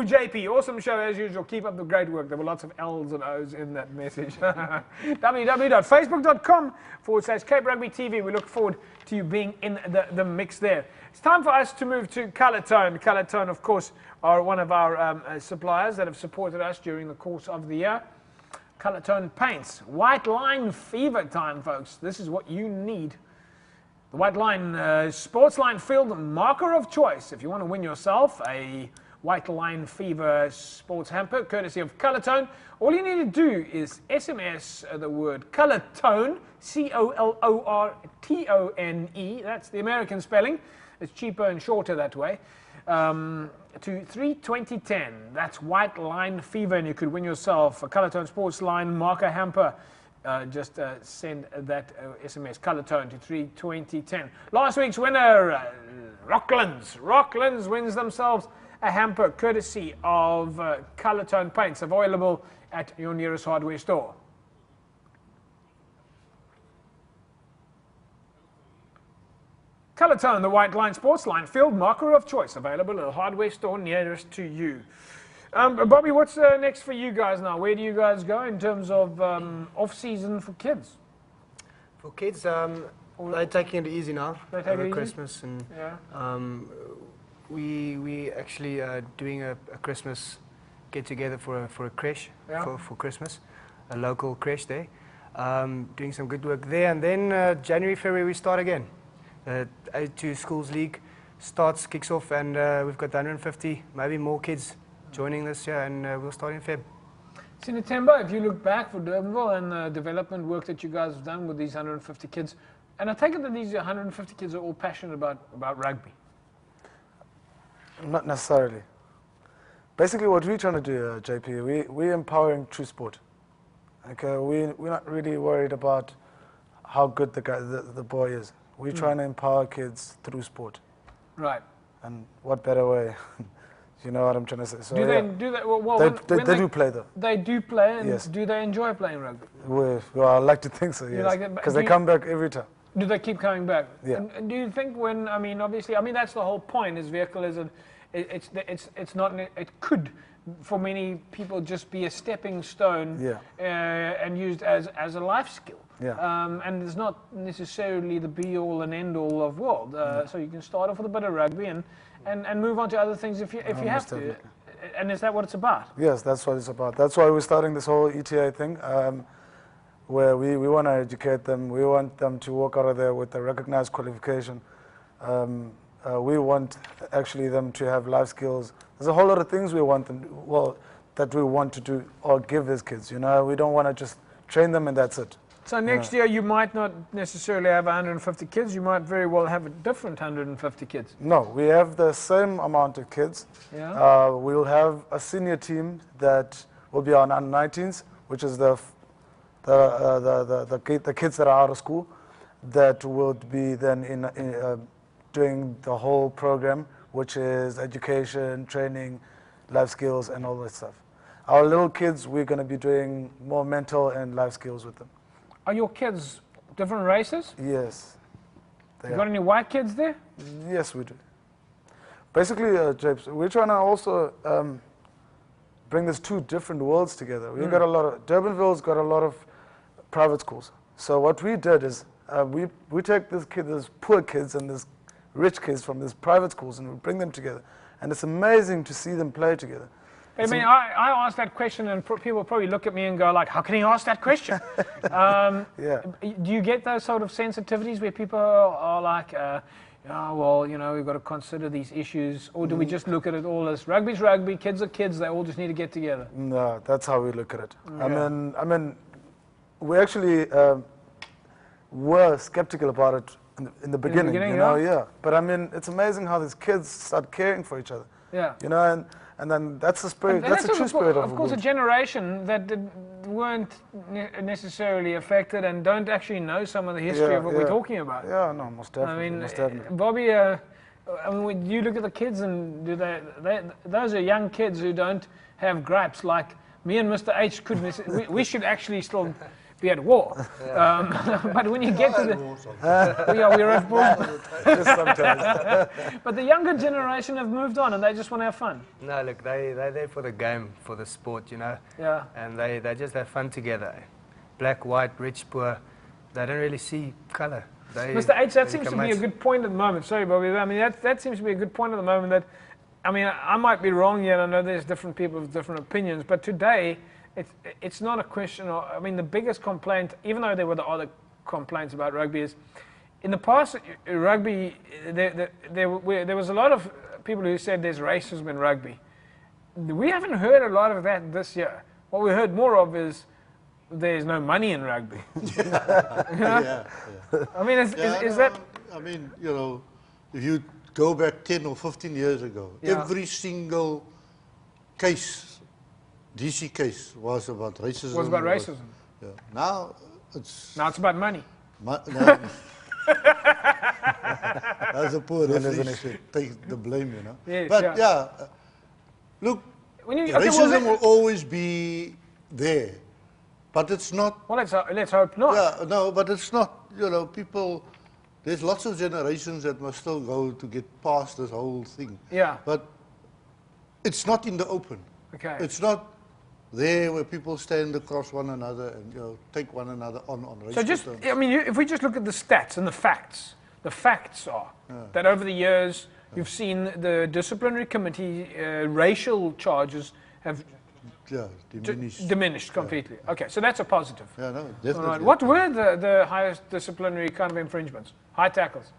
JP. Awesome show as usual. Keep up the great work. There were lots of L's and O's in that message. www.facebook.com/Cape Rugby TV. We look forward to you being in the mix there. It's time for us to move to Colour Tone. Colour Tone, of course, are one of our suppliers that have supported us during the course of the year. Colour Tone paints. White line fever time, folks. This is what you need. The White Line Sports Line Field marker of choice. If you want to win yourself a White Line Fever sports hamper, courtesy of Colour Tone, all you need to do is SMS the word Colour Tone, COLORTONE, that's the American spelling. It's cheaper and shorter that way, to 32010. That's White Line Fever, and you could win yourself a Colour Tone Sports Line marker hamper. Just send that SMS Colour Tone to 32010. Last week's winner, Rocklands. Rocklands wins themselves a hamper courtesy of Colour Tone paints, available at your nearest hardware store. Colour Tone, the White Line Sports Line field marker of choice, available at a hardware store nearest to you. Bobby, what's next for you guys now? Where do you guys go in terms of off-season for kids? For kids, they're taking it easy now over Christmas, and we actually are doing a Christmas get-together for a creche for Christmas, a local creche there. Doing some good work there, and then January, February we start again. A2 Schools League kicks off, and we've got 150, maybe more kids joining this year, and we'll start in Feb. Sinatemba, if you look back for Durbanville and the development work that you guys have done with these 150 kids, and I take it that these 150 kids are all passionate about rugby. Not necessarily. Basically what we're trying to do, JP, we're empowering true sport. Okay, we're not really worried about how good the boy is. We're trying to empower kids through sport. Right. And what better way? You know what I'm trying to say? So Do yeah, they? Well, they do play though. They do play, and Yes. do they enjoy playing rugby? Well, I like to think so, yes. like it, but Because do they you- come back every time. Do they keep coming back? Yeah. And do you think when, I mean, obviously, I mean, that's the whole point, is vehicle is, it's not, it could, for many people, just be a stepping stone and used as a life skill. Yeah. And it's not necessarily the be-all and end-all of world. So you can start off with a bit of rugby and move on to other things if you have to. Definitely. And is that what it's about? Yes, that's what it's about. That's why we're starting this whole ETA thing, where we want to educate them. We want them to walk out of there with a recognized qualification. We want actually them to have life skills. There's a whole lot of things we want them, that we want to do or give these kids. You know, we don't want to just train them and that's it. So next year you might not necessarily have 150 kids. You might very well have a different 150 kids. No, we have the same amount of kids. Yeah. We'll have a senior team that will be on under 19s, which is the kids that are out of school, that will be then doing the whole program, which is education, training, life skills, and all that stuff. Our little kids, we're going to be doing more mental and life skills with them. Are your kids different races? Yes. You got any white kids there? Yes, we do. Basically, Japes, we're trying to also bring these two different worlds together. We've got a lot of, Durbanville's got a lot of private schools. So what we did is we take these poor kids and these rich kids from these private schools and we bring them together. And it's amazing to see them play together. I mean, I asked that question and people probably look at me and go like, how can he ask that question? Yeah. Do you get those sort of sensitivities where people are like, oh, well, you know, we've got to consider these issues? Or do we just look at it all as rugby's rugby, kids are kids, they all just need to get together? No, that's how we look at it. Yeah. I mean, we actually were skeptical about it in the beginning, you know, yeah. But I mean, it's amazing how these kids start caring for each other. Yeah. You know, and then that's the spirit, that's the true spirit of Of course, a generation that weren't necessarily affected and don't actually know some of the history of what we're talking about. Yeah, no, most definitely. I mean, most definitely. Bobby, I mean, when you look at the kids and those are young kids who don't have gripes like me and Mr. H couldn't. We should actually still be at war. But when you get to the... we're at war. Just sometimes. But the younger generation have moved on and they just want to have fun. No, look, they're there for the game, for the sport, you know. Yeah. And they just have fun together. Black, white, rich, poor. They don't really see colour. Mr. H, that seems to be a good point at the moment. Sorry, Bobby. I mean, that seems to be a good point at the moment. That, I mean, I might be wrong yet. I know there's different people with different opinions. But today, it's not a question of, I mean, the biggest complaint, even though there were the other complaints about rugby, is in the past, rugby, there was a lot of people who said there's racism in rugby. We haven't heard a lot of that this year. What we heard more of is there's no money in rugby. Yeah. I mean, is that... I mean, you know, if you go back 10 or 15 years ago, every single case, DC case, was about racism. Was about racism. Yeah. Now it's about money. That's a poor referee take the blame, you know. Yes, but look, racism will always be there, but it's not. Well, let's hope not. Yeah, no, but it's not. You know, people. There's lots of generations that must still go to get past this whole thing. Yeah. But it's not in the open. Okay. It's not there where people stand across one another and take one another on racial So just, terms. I mean, if we just look at the stats and the facts are that over the years you've seen the disciplinary committee racial charges have diminished completely. Yeah. Okay, so that's a positive. Yeah, no, definitely. Right. What were the highest disciplinary kind of infringements? High tackles?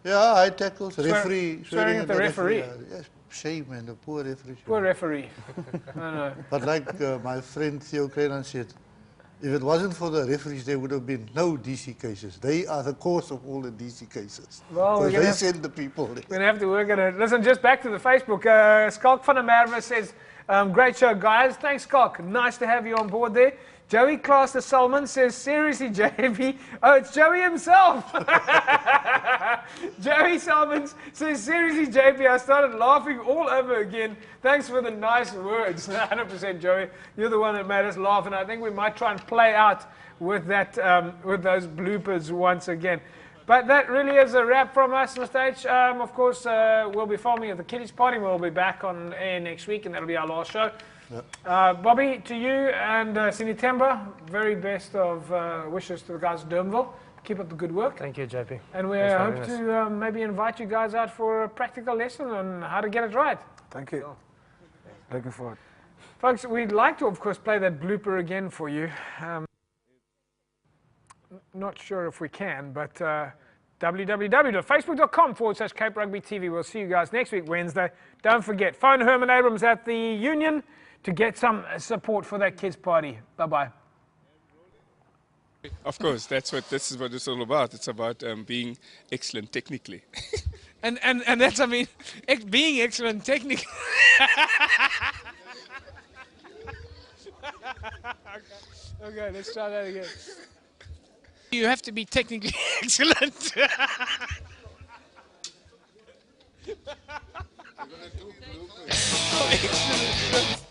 Yeah, high tackles, swearing at the referee. Yes, shame, man, the poor referee. Poor referee. No. But like my friend Theo Krenan said, if it wasn't for the referees, there would have been no DC cases. They are the cause of all the DC cases. Well, they send the people there. We're going to have to work on it. Listen, just back to the Facebook. Skalk van der Merwe says, great show, guys. Thanks, Skalk. Nice to have you on board there. Joey Claster Salmon says, seriously, JP. Oh, it's Joey himself. Joey Salmon says, seriously, JP, I started laughing all over again. Thanks for the nice words. 100%, Joey. You're the one that made us laugh, and I think we might try and play out with that, with those bloopers once again. But that really is a wrap from us on stage. Of course, we'll be filming at the Kiddies Party. We'll be back on air next week, and that'll be our last show. Yep. Bobby, to you and Cindy Temba, very best of wishes to the guys at Durbanville. Keep up the good work. Thank you, JP. And we hope to maybe invite you guys out for a practical lesson on how to get it right. Thank you. Looking forward. Folks, we'd like to, of course, play that blooper again for you. Not sure if we can, but www.facebook.com/Cape Rugby TV. We'll see you guys next week, Wednesday. Don't forget, phone Herman Abrams at the Union to get some support for that kids' party. Bye-bye. Of course, this is what it's all about. It's about being excellent technically. and that's, I mean, being excellent technically. Okay, let's try that again. You have to be technically excellent. Oh, excellent.